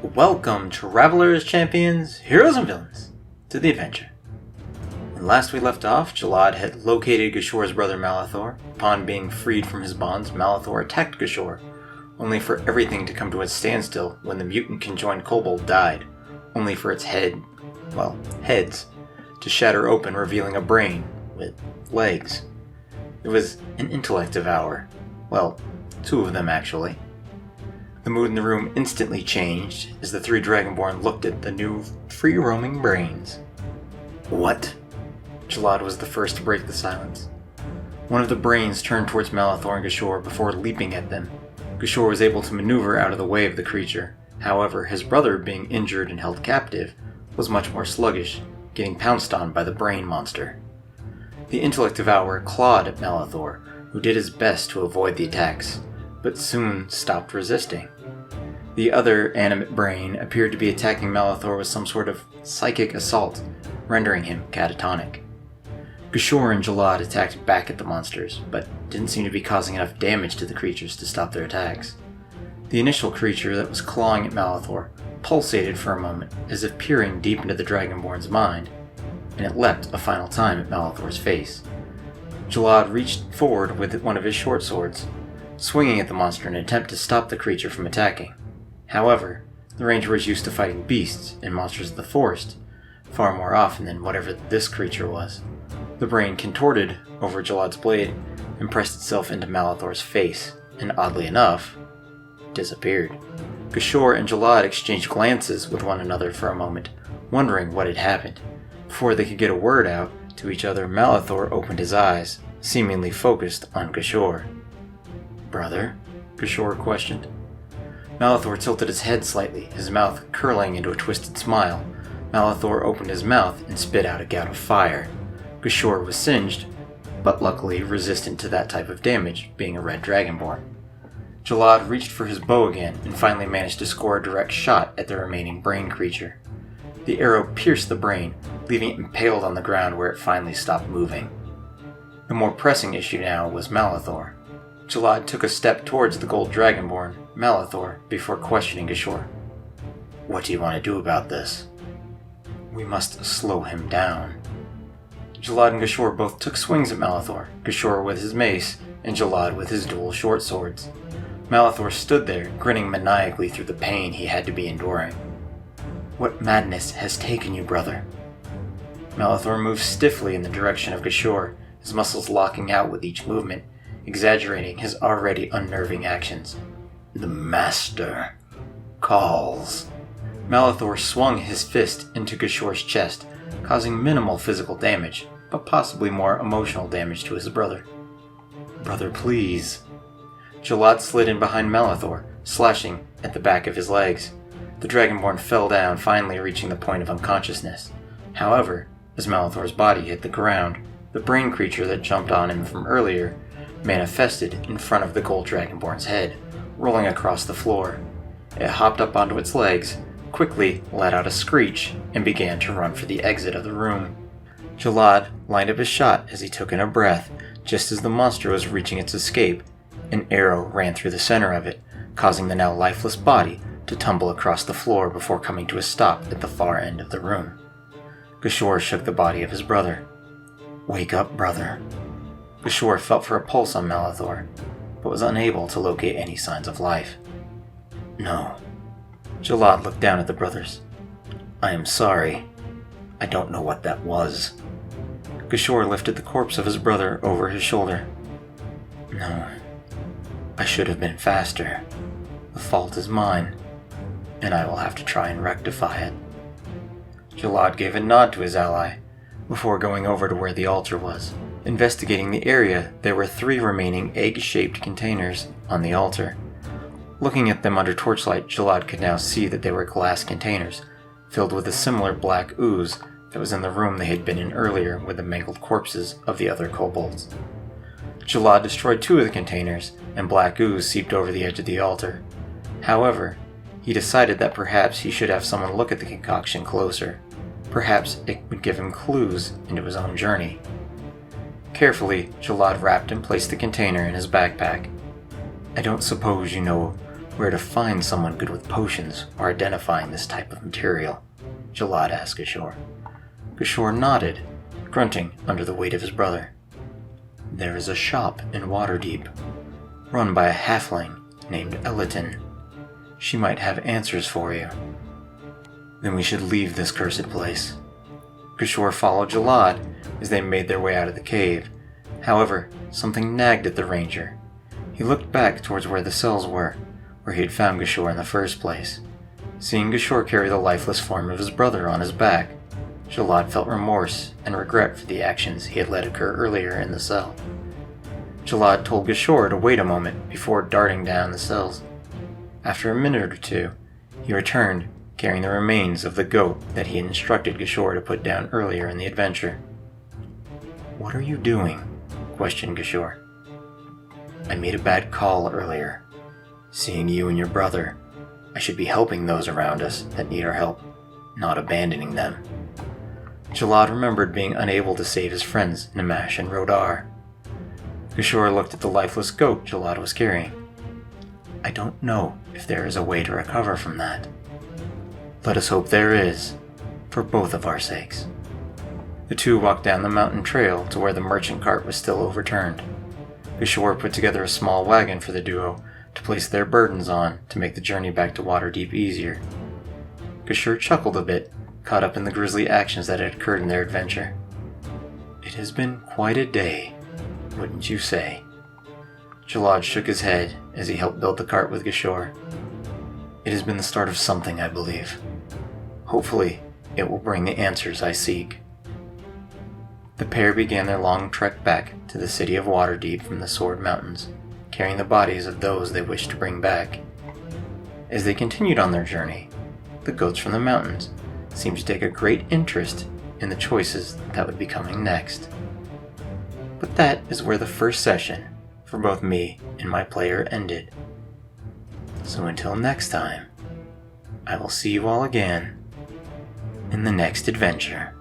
Welcome, travelers, champions, heroes, and villains, to the adventure. When last we left off, Jahlad had located Gashur's brother Malithor. Upon being freed from his bonds, Malithor attacked Gashur, only for everything to come to a standstill when the mutant conjoined kobold died, only for its heads, to shatter open, revealing a brain with legs. It was an Intellect Devourer. Well, two of them actually. The mood in the room instantly changed as the three Dragonborn looked at the new free-roaming brains. What? Jahlad was the first to break the silence. One of the brains turned towards Malithor and Gashur before leaping at them. Gashur was able to maneuver out of the way of the creature. However, his brother, being injured and held captive, was much more sluggish, getting pounced on by the brain monster. The Intellect Devourer clawed at Malithor, who did his best to avoid the attacks, but soon stopped resisting. The other animate brain appeared to be attacking Malithor with some sort of psychic assault, rendering him catatonic. Gashur and Jahlad attacked back at the monsters, but didn't seem to be causing enough damage to the creatures to stop their attacks. The initial creature that was clawing at Malithor pulsated for a moment, as if peering deep into the Dragonborn's mind, and it leapt a final time at Malithor's face. Jahlad reached forward with one of his short swords, swinging at the monster in an attempt to stop the creature from attacking. However, the ranger was used to fighting beasts and monsters of the forest far more often than whatever this creature was. The brain contorted over Jahlad's blade and pressed itself into Malithor's face, and oddly enough, disappeared. Gashur and Jahlad exchanged glances with one another for a moment, wondering what had happened. Before they could get a word out to each other, Malithor opened his eyes, seemingly focused on Gashur. "Brother?" Gashur questioned. Malithor tilted his head slightly, his mouth curling into a twisted smile. Malithor opened his mouth and spit out a gout of fire. Gashur was singed, but luckily resistant to that type of damage, being a red dragonborn. Jahlad reached for his bow again and finally managed to score a direct shot at the remaining brain creature. The arrow pierced the brain, leaving it impaled on the ground where it finally stopped moving. The more pressing issue now was Malithor. Jahlad took a step towards the gold dragonborn, Malithor, before questioning Gashur. "What do you want to do about this?" "We must slow him down." Jahlad and Gashur both took swings at Malithor, Gashur with his mace, and Jahlad with his dual short swords. Malithor stood there, grinning maniacally through the pain he had to be enduring. "What madness has taken you, brother?" Malithor moved stiffly in the direction of Gashur, his muscles locking out with each movement, exaggerating his already unnerving actions. "The Master calls." Malithor swung his fist into Gashur's chest, causing minimal physical damage, but possibly more emotional damage to his brother. "Brother, please." Jahlad slid in behind Malithor, slashing at the back of his legs. The Dragonborn fell down, finally reaching the point of unconsciousness. However, as Malithor's body hit the ground, the brain creature that jumped on him from earlier manifested in front of the gold Dragonborn's head, rolling across the floor. It hopped up onto its legs, quickly let out a screech, and began to run for the exit of the room. Jahlad lined up his shot as he took in a breath. Just as the monster was reaching its escape, an arrow ran through the center of it, causing the now lifeless body to tumble across the floor before coming to a stop at the far end of the room. Gashur shook the body of his brother. "Wake up, brother." Gashur felt for a pulse on Malithor, but was unable to locate any signs of life. "No." Jahlad looked down at the brothers. "I am sorry. I don't know what that was." Gashur lifted the corpse of his brother over his shoulder. "No. I should have been faster. The fault is mine, and I will have to try and rectify it." Jahlad gave a nod to his ally, before going over to where the altar was. Investigating the area, there were 3 remaining egg-shaped containers on the altar. Looking at them under torchlight, Jahlad could now see that they were glass containers, filled with a similar black ooze that was in the room they had been in earlier with the mangled corpses of the other kobolds. Jahlad destroyed 2 of the containers, and black ooze seeped over the edge of the altar. However, he decided that perhaps he should have someone look at the concoction closer. Perhaps it would give him clues into his own journey. Carefully, Jahlad wrapped and placed the container in his backpack. "I don't suppose you know where to find someone good with potions or identifying this type of material? Jahlad asked Gashur. Gashur nodded, grunting under the weight of his brother. There is a shop in Waterdeep, run by a halfling named Eliton. She might have answers for you. Then we should leave this cursed place. Gashur followed Jahlad as they made their way out of the cave. However, something nagged at the ranger. He looked back towards where the cells were, where he had found Gashur in the first place. Seeing Gashur carry the lifeless form of his brother on his back, Jahlad felt remorse and regret for the actions he had let occur earlier in the cell. Jahlad told Gashur to wait a moment before darting down the cells. After a minute or two, he returned, carrying the remains of the goat that he had instructed Gashur to put down earlier in the adventure. "What are you doing?" questioned Gashur. "I made a bad call earlier. Seeing you and your brother, I should be helping those around us that need our help, not abandoning them." Jahlad remembered being unable to save his friends Namash and Rodar. Gashur looked at the lifeless goat Jahlad was carrying. "I don't know if there is a way to recover from that. Let us hope there is, for both of our sakes." The two walked down the mountain trail to where the merchant cart was still overturned. Gashur put together a small wagon for the duo to place their burdens on to make the journey back to Waterdeep easier. Gashur chuckled a bit, caught up in the grisly actions that had occurred in their adventure. "It has been quite a day, wouldn't you say?" Jahlad shook his head as he helped build the cart with Gashur. "It has been the start of something, I believe. Hopefully, it will bring the answers I seek." The pair began their long trek back to the city of Waterdeep from the Sword Mountains, carrying the bodies of those they wished to bring back. As they continued on their journey, the goats from the mountains seemed to take a great interest in the choices that would be coming next. But that is where the first session for both me and my player ended. So until next time, I will see you all again in the next adventure.